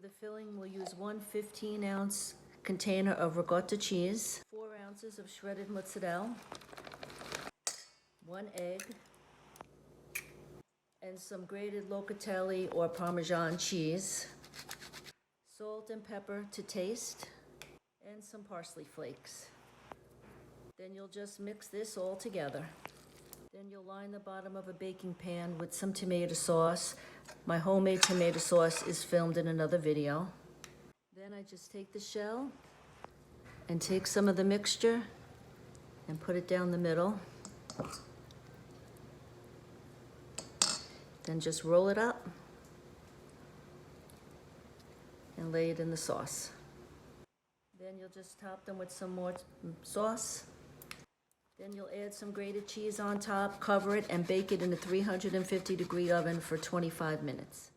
the filling, we'll use one 15-ounce container of ricotta cheese, 4 ounces of shredded mozzarella, 1 egg, and some grated locatelli or Parmesan cheese, salt and pepper to taste, and some parsley flakes. Then you'll just mix this all together. Then you'll line the bottom of a baking pan with some tomato sauce. My homemade tomato sauce is filmed in another video. Then I just take the shell and take some of the mixture and put it down the middle. Then just roll it up and lay it in the sauce. Then you'll just top them with some more sauce. Then you'll add some grated cheese on top, cover it, and bake it in a 350-degree oven for 25 minutes.